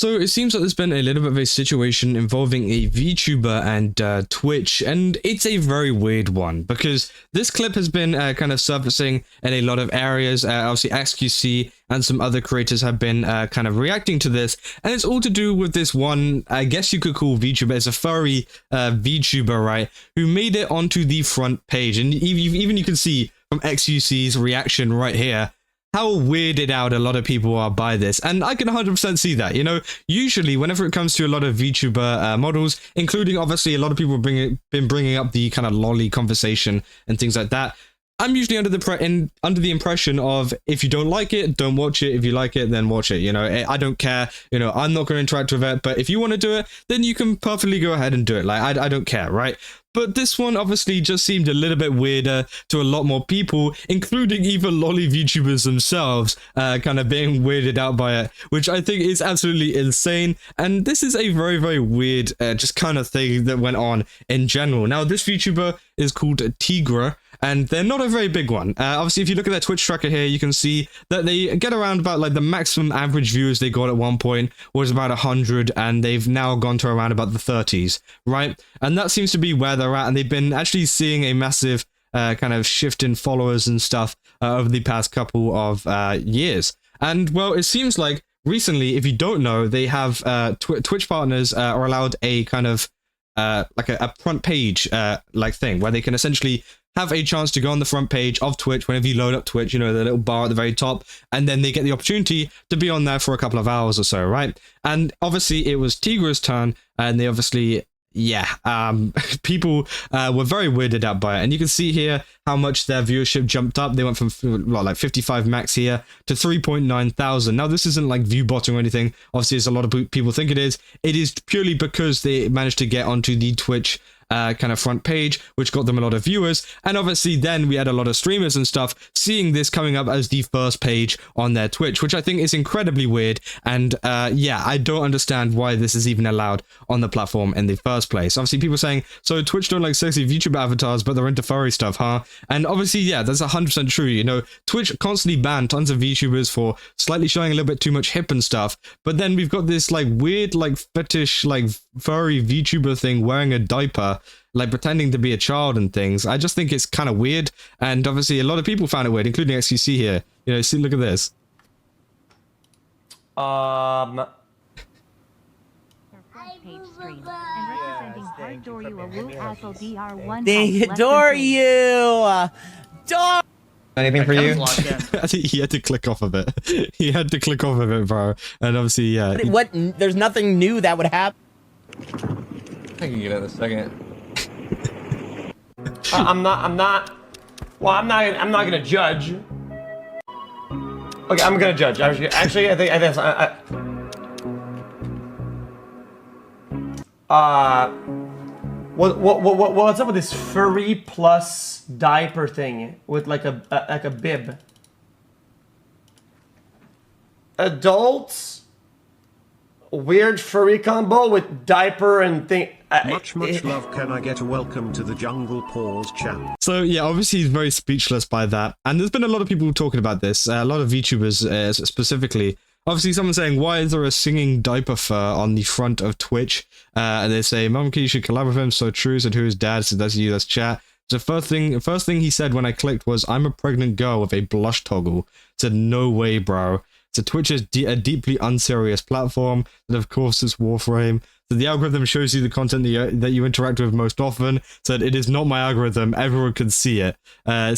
So it seems like there's been a little bit of a situation involving a VTuber and Twitch, and it's a very weird one because this clip has been kind of surfacing in a lot of areas. Obviously, XQC and some other creators have been kind of reacting to this, and it's all to do with this one, I guess you could call VTuber. It's a furry VTuber, right, who made it onto the front page, and even you can see from XQC's reaction right here how weirded out a lot of people are by this, and I can 100% see that. You know, usually whenever it comes to a lot of VTuber models, including obviously a lot of people been bringing up the kind of lolly conversation and things like that, I'm usually under the impression of, if you don't like it, don't watch it. If you like it, then watch it. You know, I don't care. You know, I'm not going to interact with it, but if you want to do it, then you can perfectly go ahead and do it. Like, I don't care, right? But this one obviously just seemed a little bit weirder to a lot more people, including even lolly VTubers themselves, kind of being weirded out by it, which I think is absolutely insane. And this is a very, very weird just kind of thing that went on in general. Now, this VTuber is called Tygre, and they're not a very big one. Obviously, if you look at their Twitch tracker here, you can see that they get around about, like, the maximum average viewers they got at one point was about 100, and they've now gone to around about the 30s, right? And that seems to be where they're at, and they've been actually seeing a massive kind of shift in followers and stuff over the past couple of years. And, well, it seems like recently, if you don't know, they have Twitch partners are allowed a kind of like a front page like thing where they can essentially have a chance to go on the front page of Twitch whenever you load up Twitch, you know, the little bar at the very top, and then they get the opportunity to be on there for a couple of hours or so, right? And obviously it was Tigre's turn, and they obviously, people were very weirded out by it, and you can see here how much their viewership jumped up. They went from like 55 max here to 3.9 thousand. Now, this isn't like view botting or anything. Obviously, as a lot of people think it is. It is purely because they managed to get onto the Twitch kind of front page, which got them a lot of viewers. And obviously then we had a lot of streamers and stuff seeing this coming up as the first page on their Twitch, which I think is incredibly weird. And yeah, I don't understand why this is even allowed on the platform in the first place. Obviously, people saying, so Twitch don't like sexy VTuber avatars, but they're into furry stuff, huh? And obviously, yeah, that's 100% true. You know, Twitch constantly banned tons of VTubers for slightly showing a little bit too much hip and stuff. But then we've got this like weird, like fetish, like furry VTuber thing wearing a diaper, like pretending to be a child and things. I just think it's kind of weird, and obviously a lot of people found it weird, including XQC here. You know, see, look at this. They adore you. Anything for you? I think he had to click off of it. He had to click off of it, bro. And obviously, yeah. What? There's nothing new that would happen. I can get it in a second. I'm not gonna judge. Okay, I'm gonna judge. Actually, I think what's up with this furry plus diaper thing with like a bib? Adults, weird furry combo with diaper and thing. Much love. Can I get a welcome to the Jungle Pause chat? So yeah, obviously he's very speechless by that, and there's been a lot of people talking about this, a lot of VTubers specifically. Obviously, someone saying, why is there a singing diaper fur on the front of Twitch? And they say, Monkey, you should collab with him. So true. Said, who is dad? Said, that's you, that's chat. So first thing he said when I clicked was, I'm a pregnant girl with a blush toggle. Said, no way, bro. So Twitch is a deeply unserious platform. And of course, it's Warframe. So the algorithm shows you the content that you interact with most often. Said, it is not my algorithm. Everyone can see it.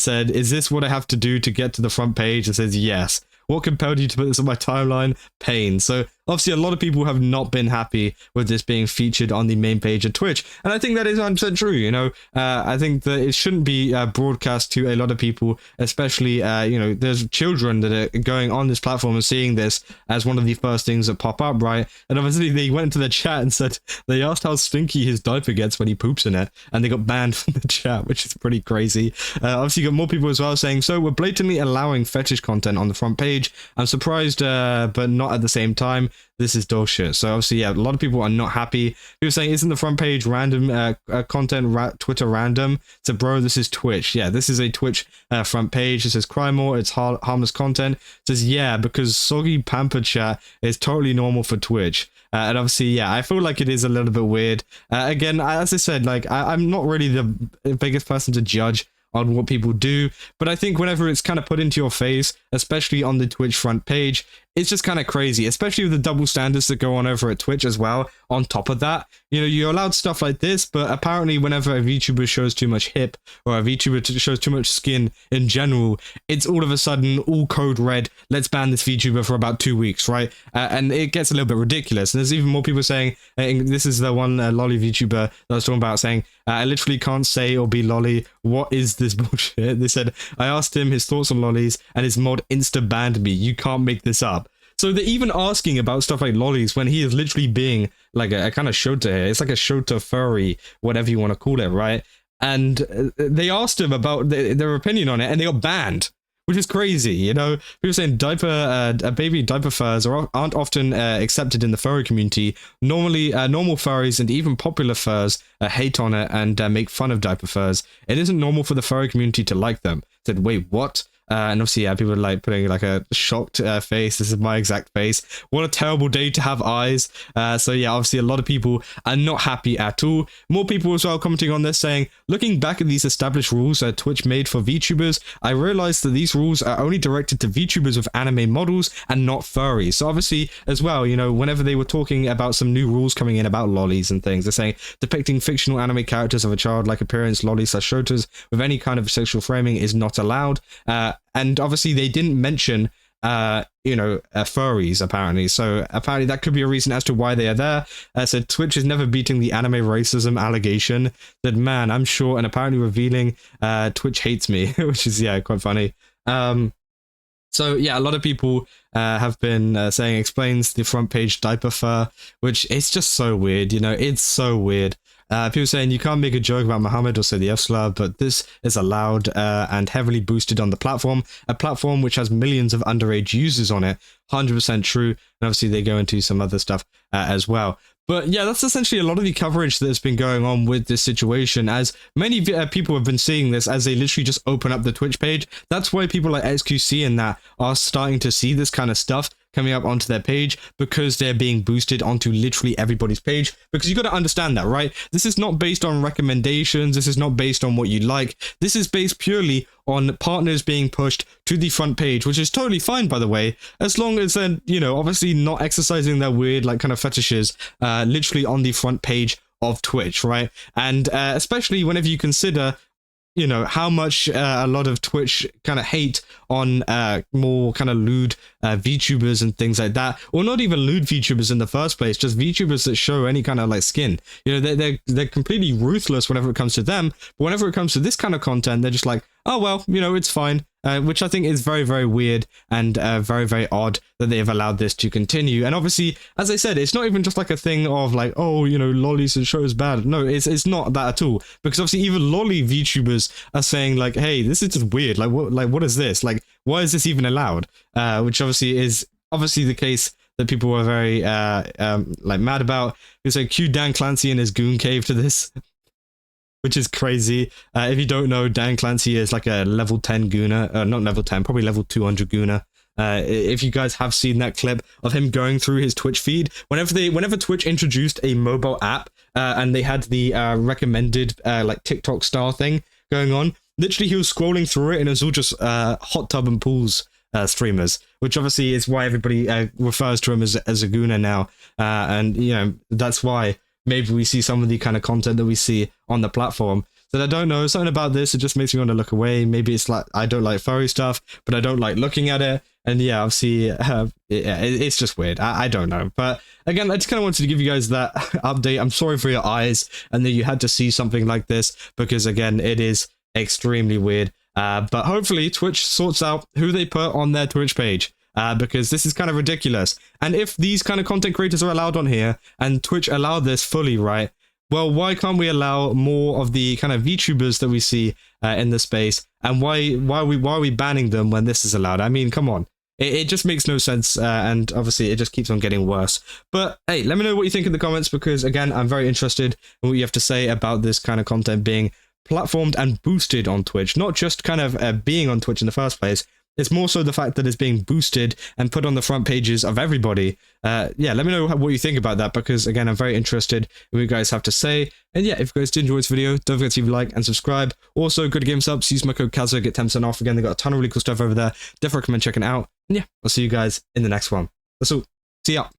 Said, is this what I have to do to get to the front page? It says, yes. What compelled you to put this on my timeline? Pain. So obviously a lot of people have not been happy with this being featured on the main page of Twitch, and I think that is 100% true. You know, I think that it shouldn't be broadcast to a lot of people, especially you know, there's children that are going on this platform and seeing this as one of the first things that pop up, right? And obviously they went into the chat and said, they asked how stinky his diaper gets when he poops in it, and they got banned from the chat, which is pretty crazy. Obviously you got more people as well saying, so we're blatantly allowing fetish content on the front page. I'm surprised, but not at the same time. this is dog shit. So obviously, yeah, a lot of people are not happy. People saying, isn't the front page random content, Twitter random? So bro, this is Twitch. Yeah, this is a Twitch front page. It says cry more, it's harmless content. It says, yeah, because soggy pamper chat is totally normal for Twitch. And obviously, yeah, I feel like it is a little bit weird. Again, as I said, like, I'm not really the biggest person to judge on what people do, but I think whenever it's kind of put into your face, especially on the Twitch front page, it's just kind of crazy, especially with the double standards that go on over at Twitch as well. On top of that, you know, you're allowed stuff like this, but apparently whenever a VTuber shows too much hip, or a VTuber shows too much skin in general, it's all of a sudden all code red, let's ban this VTuber for about 2 weeks, right? And it gets a little bit ridiculous. And there's even more people saying, this is the one lolly VTuber that I was talking about, saying, I literally can't say or be lolly. What is this bullshit? They said, I asked him his thoughts on lollies and his mod insta banned me. You can't make this up. So they're even asking about stuff like lollies when he is literally being like a kind of shota here. It's like a shota furry, whatever you want to call it, right? And they asked him about their opinion on it, and they got banned, which is crazy. You know, people saying baby diaper furs aren't often accepted in the furry community. Normally, normal furries and even popular furs hate on it and make fun of diaper furs. It isn't normal for the furry community to like them. I said, wait, what? And obviously, yeah, people are like putting like a shocked face. This is my exact face. What a terrible day to have eyes. So yeah, obviously a lot of people are not happy at all. More people as well commenting on this saying, looking back at these established rules that Twitch made for VTubers, I realized that these rules are only directed to VTubers with anime models and not furries. So obviously as well, you know, whenever they were talking about some new rules coming in about lollies and things, they're saying depicting fictional anime characters of a childlike appearance, lollies/shotas with any kind of sexual framing is not allowed. And obviously they didn't mention, furries, apparently. So apparently that could be a reason as to why they are there. Said Twitch is never beating the anime racism allegation. That man, I'm sure, and apparently revealing Twitch hates me, which is, yeah, quite funny. So yeah, a lot of people have been saying explains the front page diaper fur, which is just so weird, you know, it's so weird. People saying you can't make a joke about Muhammad or say the F-slur, but this is allowed and heavily boosted on the platform, a platform which has millions of underage users on it. 100% true. And obviously they go into some other stuff as well. But yeah, that's essentially a lot of the coverage that's been going on with this situation, as many people have been seeing this as they literally just open up the Twitch page. That's why people like XQC and that are starting to see this kind of stuff coming up onto their page, because they're being boosted onto literally everybody's page. Because you got to understand that, right? This is not based on recommendations. This is not based on what you like. This is based purely on partners being pushed to the front page, which is totally fine, by the way, as long as they're, you know, obviously not exercising their weird, like, kind of fetishes literally on the front page of Twitch, right? And especially whenever you consider, you know, how much a lot of Twitch kind of hate on more kind of lewd VTubers and things like that, or not even lewd VTubers in the first place, just VTubers that show any kind of like skin. You know, they're completely ruthless whenever it comes to them, but whenever it comes to this kind of content, they're just like, oh well, you know, it's fine. Which I think is very, very weird and very, very odd that they have allowed this to continue. And obviously, as I said, it's not even just like a thing of like, oh, you know, lollies and shows bad. No, it's not that at all. Because obviously, even lolly VTubers are saying like, hey, this is just weird. Like, what is this? Like, why is this even allowed? Which obviously is the case that people were very like mad about. It's like cue Dan Clancy in his goon cave to this. Which is crazy. If you don't know, Dan Clancy is like a level 10 gooner. Not level 10, probably level 200 gooner. If you guys have seen that clip of him going through his Twitch feed, whenever Twitch introduced a mobile app and they had the recommended like TikTok star thing going on, literally he was scrolling through it and it was all just hot tub and pools streamers, which obviously is why everybody refers to him as a gooner now. And, you know, that's why maybe we see some of the kind of content that we see on the platform. That I don't know, something about this, it just makes me want to look away. Maybe it's like, I don't like furry stuff, but I don't like looking at it. And yeah, obviously, it's just weird. I don't know. But again, I just kind of wanted to give you guys that update. I'm sorry for your eyes and that you had to see something like this, because again, it is extremely weird. But hopefully Twitch sorts out who they put on their Twitch page. Because this is kind of ridiculous. And if these kind of content creators are allowed on here, and Twitch allow this fully, right? Well, why can't we allow more of the kind of VTubers that we see in the space? And why are we banning them when this is allowed? I mean, come on. It just makes no sense, and obviously it just keeps on getting worse. But hey, let me know what you think in the comments, because again, I'm very interested in what you have to say about this kind of content being platformed and boosted on Twitch. Not just kind of being on Twitch in the first place. It's more so the fact that it's being boosted and put on the front pages of everybody. Yeah, let me know what you think about that, because again, I'm very interested in what you guys have to say. And yeah, if you guys did enjoy this video, don't forget to leave a like and subscribe. Also, go to GameSubs, use my code Kazo, get 10% off. Again, they got a ton of really cool stuff over there. Definitely recommend checking it out. And yeah, I'll see you guys in the next one. That's all. See ya.